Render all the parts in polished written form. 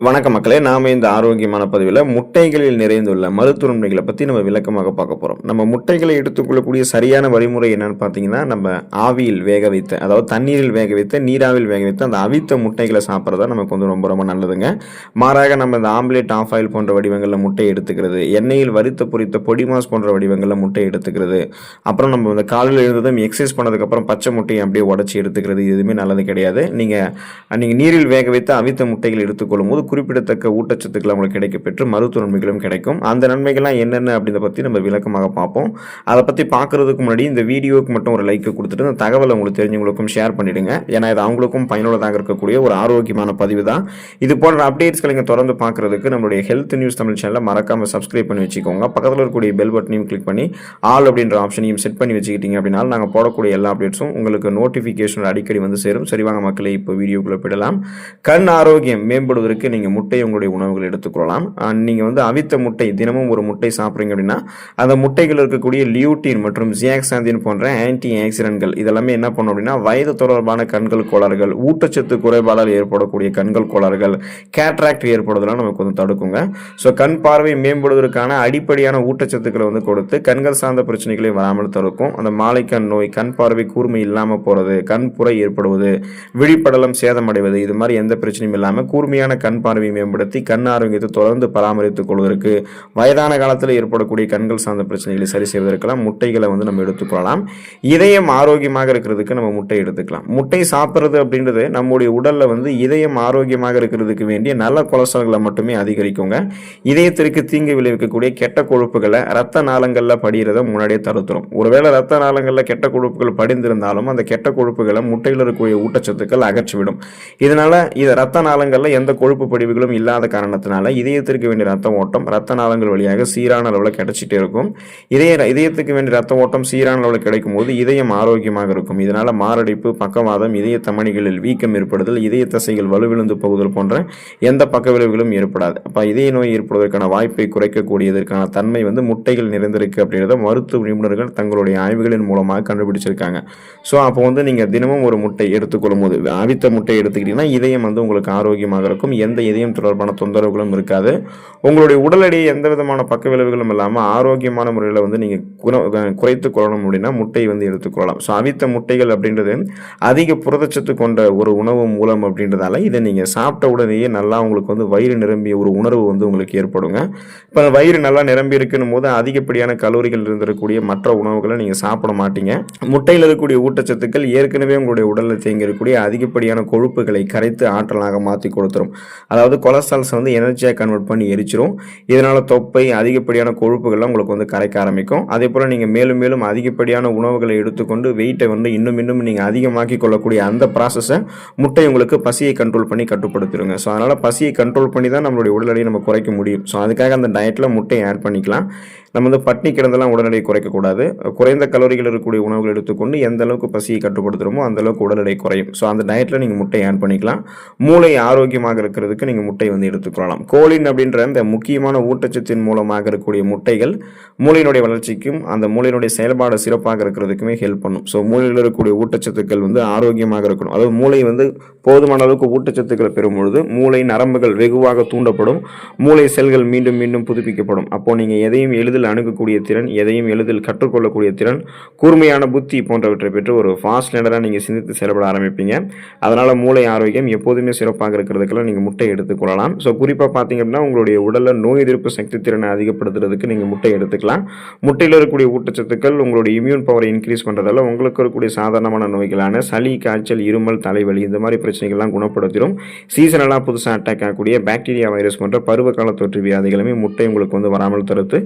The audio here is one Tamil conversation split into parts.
வணக்கம் மக்களே, நாம இந்த ஆரோக்கியமான பதிவில் முட்டைகளில் நிறைந்துள்ள மருத்துவ நன்மைகளை பற்றி நம்ம விளக்கமாக பார்க்க போகிறோம். நம்ம முட்டைகளை எடுத்துக்கொள்ளக்கூடிய சரியான வழிமுறை என்னன்னு பார்த்தீங்கன்னா, நம்ம ஆவியில் வேக வைத்த, அதாவது தண்ணீரில் வேக வைத்த, நீராவில் வேக வைத்த அந்த அவித்த முட்டைகளை சாப்பிட்றதா நமக்கு வந்து ரொம்ப ரொம்ப நல்லதுங்க. மாறாக நம்ம இந்த ஆம்லேட், ஆஃப் ஆயில் போன்ற வடிவங்களில் முட்டை எடுத்துக்கிறது, எண்ணெயில் வறுத்த பொரித்த பொடி மாஸ் போன்ற வடிவங்களில் முட்டை எடுத்துக்கிறது, அப்புறம் நம்ம இந்த காலையில் எழுந்ததும் எக்ஸசைஸ் பண்ணதுக்கப்புறம் பச்சை முட்டையை அப்படியே உடச்சி எடுத்துக்கிறது, எதுவுமே நல்லது கிடையாது. நீங்கள் நீரில் வேக வைத்த அவித்த முட்டைகள் எடுத்துக்கொள்ளும் போது குறிப்பிடத்தக்க ஊட்டச்சத்துக்கள் உங்களுக்கு கிடைக்கப்பெற்று மருத்துவ நன்மைகளும் கிடைக்கும். அந்த நன்மைகள்லாம் என்னென்ன அப்படின்றத பற்றி நம்ம விளக்கமாக பார்ப்போம். அதை பற்றி பார்க்குறதுக்கு முன்னாடி இந்த வீடியோவுக்கு மட்டும் ஒரு லைக் கொடுத்துட்டு இந்த தகவலை உங்களுக்கு தெரிஞ்சவங்களுக்கும் ஷேர் பண்ணிவிடுங்க. ஏன்னா இது அவங்களுக்கும் பயனுள்ளதாக இருக்கக்கூடிய ஒரு ஆரோக்கியமான பதிவு தான். இது போன்ற அப்டேட்ஸ்களை நீங்கள் தொடர்ந்து பார்க்குறதுக்கு நம்மளுடைய ஹெல்த் நியூஸ் தமிழ் சேனலை மறக்காமல் சப்ஸ்கிரைப் பண்ணி வச்சுக்கோங்க. பக்கத்தில் இருக்கக்கூடிய பெல் பட்டனையும் கிளிக் பண்ணி ஆல் அப்படின்ற ஆப்ஷனையும் செட் பண்ணி வச்சுக்கிட்டீங்க அப்படின்னா நாங்கள் போடக்கூடிய எல்லா அப்டேட்ஸும் உங்களுக்கு நோட்டிஃபிகேஷன் அடிக்கடி வந்து சேரும். சரிவாங்க மக்களே, இப்போ வீடியோக்குள்ளே போயிடலாம். கண் ஆரோக்கியம் மேம்படுவதற்கு நீங்கள் முட்டை உங்களுடைய உணவுகள் எடுத்துக்கொள்ளலாம். நீங்கள் வந்து அவித்த முட்டை தினமும் ஒரு முட்டை சாப்பிட்றீங்க அப்படின்னா அந்த முட்டைகள் இருக்கக்கூடிய லியூட்டின் மற்றும் ஜியாக்சாந்தின் போன்ற ஆன்டி ஆக்சிடென்ட்கள் இதெல்லாமே என்ன பண்ணும் அப்படின்னா வயது தொடர்பான கண்கள் கோளாறுகள், ஊட்டச்சத்து குறைபாடால் ஏற்படக்கூடிய கண்கள் கோளாறுகள், கேட்ராக்ட் ஏற்படுவதெல்லாம் நமக்கு வந்து தடுக்குங்க. ஸோ கண் பார்வை மேம்படுவதற்கான அடிப்படையான ஊட்டச்சத்துக்களை வந்து கொடுத்து கண்கள் சார்ந்த பிரச்சனைகளை வராமல் தடுக்கும். அந்த மாலைக்கண் நோய், கண் பார்வை கூர்மை இல்லாமல் போகிறது, கண் புரை ஏற்படுவது, விழிப்படலம் சேதமடைவது, இது மாதிரி எந்த பிரச்சனையும் இல்லாமல் கூர்மையான கண் பார்வை மேம்படுத்தி கண் ஆரோக்கியத்தை தொடர்ந்து பராமரித்துக் கொள்வதற்கு, வயதான காலத்தில் ஏற்படக்கூடிய கண்கள் சார்ந்த பிரச்சனைகளை சரி செய்வதற்கெல்லாம் முட்டைகளை வந்து நம்ம எடுத்துக்கொள்ளலாம். இதயம் ஆரோக்கியமாக இருக்கிறதுக்கு நம்ம முட்டை எடுத்துக்கலாம். முட்டை சாப்பிட்றது அப்படின்றது நம்முடைய உடல்ல வந்து இதயம் ஆரோக்கியமாக இருக்கிறதுக்கு வேண்டிய நல்ல கொலஸ்ட்ரால்களை மட்டுமே அதிகரிக்குங்க. இதயத்திற்கு தீங்கு விளைவிக்கக்கூடிய கெட்ட கொழுப்புகளை ரத்த நாளங்களில் படிகிறத முன்னாடியே தடுத்துரும். ஒருவேளை ரத்த நாளங்களில் கெட்ட கொழுப்புகள் படிந்திருந்தாலும் அந்த கெட்ட கொழுப்புகளை முட்டையில் இருக்கக்கூடிய ஊட்டச்சத்துக்கள் அகற்றிவிடும். இதனால இது ரத்த நாளங்களில் எந்த கொழுப்பு படிவுகளும் இல்லாத காரணத்தினால இதயத்திற்கு வேண்டிய ரத்த ஓட்டம் ரத்த நாளங்கள் வழியாக சீரான அளவில் கிடைச்சிட்டே இருக்கும். இதயத்துக்கு வேண்டிய ரத்த ஓட்டம் சீரான அளவில் கிடைக்கும் போது இதயம் ஆரோக்கியமாக இருக்கும். இதனால மாரடைப்பு, பக்கவாதம், இதய தமனிகளில் வீக்கம் ஏற்படுதல், இதய தசைகள் வலுவிழந்து போகுதல் போன்ற எந்த பக்க விளைவுகளும் ஏற்படாது. அப்ப இதய நோய் ஏற்படுவதற்கான வாய்ப்பை குறைக்கக்கூடியதற்கான தன்மை வந்து முட்டைகள் நிறைந்திருக்கு அப்படின்றத மருத்துவ நிபுணர்கள் தங்களுடைய ஆய்வுகளின் மூலமாக கண்டுபிடிச்சிருக்காங்க. ஸோ அப்போ வந்து நீங்க தினமும் ஒரு முட்டை எடுத்துக்கொள்ளும் போது அவித்த முட்டை எடுத்துக்கிட்டீங்கன்னா இதயம் வந்து உங்களுக்கு ஆரோக்கியமாக இருக்கும். எந்த இதயம் தொடர்பான தொந்தரவுகளும் இருக்காது. உங்களுடைய உடல் எடையை எந்த விதமான பக்க விளைவுகளும் இல்லாமல் ஆரோக்கியமான முறையில் வந்து நீங்கள் குறைத்து கொள்ளணும் அப்படின்னா முட்டை வந்து எடுத்துக்கொள்ளலாம். ஸோ அவித்த முட்டைகள் அப்படின்றது அதிக புரதச்சத்து கொண்ட ஒரு உணவு மூலம் அப்படின்றதால இதை நீங்கள் சாப்பிட்ட உடனேயே நல்லா உங்களுக்கு வந்து வயிறு நிரம்பிய ஒரு உணர்வு வந்து உங்களுக்கு ஏற்படுங்க. இப்போ வயிறு நல்லா நிரம்பி இருக்கணும் போது அதிகப்படியான கலோரிகள் இருந்திருக்கக்கூடிய மற்ற உணவுகளை நீங்கள் சாப்பிட மாட்டீங்க. முட்டையில் இருக்கக்கூடிய ஊட்டச்சத்துக்கள் ஏற்கனவே உங்களுடைய உடலில் தேங்கி இருக்கக்கூடிய அதிகப்படியான கொழுப்புகளை கரைத்து ஆற்றலாக மாற்றி கொடுத்துரும். அதாவது கொலஸ்ட்ரால்ஸ் வந்து எனர்ஜியாக கன்வெர்ட் பண்ணி எரிச்சிரும். இதனால் தொப்பை, அதிகப்படியான கொழுப்புகள்லாம் உங்களுக்கு வந்து கரைக்க ஆரம்பிக்கும். அதே போல் நீங்கள் மேலும் மேலும் அதிகப்படியான உணவுகளை எடுத்துக்கொண்டு வெயிட்டை வந்து இன்னும் நீங்கள் அதிகமாக்கி கொள்ளக்கூடிய அந்த ப்ராசஸை முட்டை உங்களுக்கு பசியை கண்ட்ரோல் பண்ணி கட்டுப்படுத்திடுங்க. ஸோ அதனால் பசியை கண்ட்ரோல் பண்ணி தான் நம்மளுடைய உடல் எடையை நம்ம குறைக்க முடியும். ஸோ அதுக்காக அந்த டயட்டில் முட்டையை ஆட் பண்ணிக்கலாம். நம்ம வந்து பட்னி கிடந்தெல்லாம் உடல் எடை குறைக்கக்கூடாது. குறைந்த கலோரிகள் இருக்கக்கூடிய உணவுகள் எடுத்துக்கொண்டு எந்த அளவுக்கு பசியை கட்டுப்படுத்துகிறோமோ அந்த அளவுக்கு உடல் எடை குறையும். ஸோ அந்த டயட்டில் நீங்கள் முட்டையை ஆட் பண்ணிக்கலாம். மூளை ஆரோக்கியமாக இருக்கிறதுக்கு நீங்கள் முட்டை வந்து எடுத்துக்கொள்ளலாம். கோலின் அப்படின்ற இந்த முக்கியமான ஊட்டச்சத்தின் மூலமாக இருக்கக்கூடிய முட்டைகள் மூளையினுடைய வளர்ச்சிக்கும் அந்த மூளையினுடைய செயல்பாடு சிறப்பாக இருக்கிறதுக்குமே ஹெல்ப் பண்ணும். ஸோ மூளையில் இருக்கக்கூடிய ஊட்டச்சத்துக்கள் வந்து ஆரோக்கியமாக இருக்கணும். அதாவது மூளை வந்து போதுமான அளவுக்கு ஊட்டச்சத்துக்களை பெறும் பொழுது மூளை நரம்புகள் வெகுவாக தூண்டப்படும். மூளை செல்கள் மீண்டும் மீண்டும் புதுப்பிக்கப்படும். அப்போ நீங்கள் எதையும் எளிதில் அணுகக்கூடிய திறன், எதையும் எளிதில் கற்றுக்கொள்ளக்கூடிய திறன், கூர்மையான புத்தி போன்றவற்றை பெற்று ஒரு ஃபாஸ்ட் லேர்னராக நீங்கள் சிந்தித்து செயல்பட ஆரம்பிப்பீங்க. அதனால் மூளை ஆரோக்கியம் எப்போதுமே சிறப்பாக இருக்கிறதுக்கெல்லாம் நீங்கள் முட்டை எடுத்துக்கொள்ளலாம். ஸோ குறிப்பாக பார்த்தீங்க அப்படின்னா உங்களுடைய உடலில் நோய் எதிர்ப்பு சக்தி திறனை அதிகப்படுத்துறதுக்கு நீங்கள் முட்டை எடுத்துக்கலாம். முட்டையில் இருக்கக்கூடிய ஊட்டச்சத்துக்கள் உங்களுடைய இம்யூன் பவரை இன்க்ரீஸ் பண்ணுறதால உங்களுக்கு இருக்கக்கூடிய சாதாரணமான நோய்களான சளி, காய்ச்சல், இருமல், தலைவலி இந்த மாதிரி பிரச்சனைகள்லாம் குணப்படுத்திடும். சீசனலாக புதுசாக அட்டாக் ஆகக்கூடிய பாக்டீரியா, வைரஸ் போன்ற பருவகால தொற்று வியாதிகளுமே முட்டை உங்களுக்கு வந்து வராமல் தடுத்து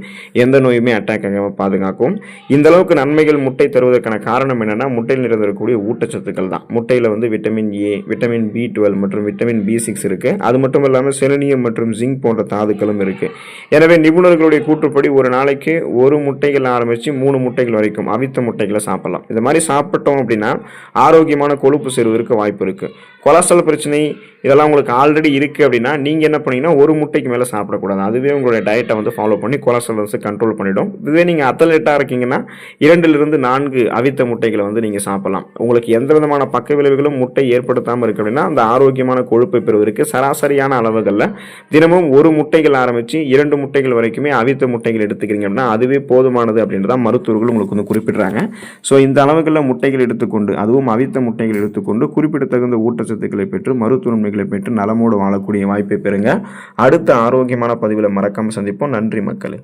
எந்த நோயுமே அட்டாக் ஆகாமல் பாதுகாக்கும். இந்த அளவுக்கு நன்மைகள் முட்டை தருவதற்கான காரணம் என்னன்னா முட்டையில் நிறைந்திருக்கக்கூடிய ஊட்டச்சத்துக்கள் தான். முட்டையில் வந்து விட்டமின் ஏ, விட்டமின் B12 மற்றும் விட்டமின் B6 இருக்கு. அது மட்டும் இல்லாமல் செலினியம் மற்றும் ஜிங்க் போன்ற தாதுக்களும் இருக்கு. எனவே நிபுணர்களுடைய கூற்றுப்படி ஒரு நாளைக்கு ஒரு முட்டைகள் ஆரம்பித்து 3 முட்டைகள் வரைக்கும் அவித்த முட்டைகளை சாப்பிடலாம். இந்த மாதிரி சாப்பிட்டோம் அப்படின்னா ஆரோக்கியமான கொழுப்பு சேருவதற்கு வாய்ப்பு இருக்கு. கொலஸ்ட்ரால் பிரச்சனை இதெல்லாம் உங்களுக்கு ஆல்ரெடி இருக்குது அப்படின்னா நீங்கள் என்ன பண்ணீங்கன்னா ஒரு முட்டைக்கு மேலே சாப்பிடக்கூடாது. அதுவே உங்களுடைய டயட்டை வந்து ஃபாலோ பண்ணி கொலஸ்ட்ரால் வந்து கண்ட்ரோல் பண்ணிவிடும். இதுவே நீங்கள் அத்லெட்டாக இருக்கீங்கன்னா 2லிருந்து 4 அவித்த முட்டைகளை வந்து நீங்கள் சாப்பிடலாம். உங்களுக்கு எந்த விதமான பக்க விளைவுகளும் முட்டை ஏற்படுத்தாமல் இருக்கு அப்படின்னா அந்த ஆரோக்கியமான கொழுப்பை பெறுவதற்கு சராசரியான அளவுகளில் தினமும் 1 முட்டைகள் ஆரம்பித்து 2 முட்டைகள் வரைக்குமே அவித்த முட்டைகள் எடுத்துக்கிறீங்க அப்படின்னா அதுவே போதுமானது அப்படின்றதான் மருத்துவர்கள் உங்களுக்கு வந்து குறிப்பிடுறாங்க. ஸோ இந்த அளவுகளில் முட்டைகள் எடுத்துக்கொண்டு அதுவும் அவித்த முட்டைகள் எடுத்துக்கொண்டு குறிப்பிடத்தகுந்த ஊட்டச்சத்துக்களை பெற்று மருத்துவ நன்மைகளை பெற்று நலமோடு வாழக்கூடிய வாய்ப்பை பெறுங்க. அடுத்த ஆரோக்கியமான பதிவில் மறக்காமல் சந்திப்போம். நன்றி மக்களே.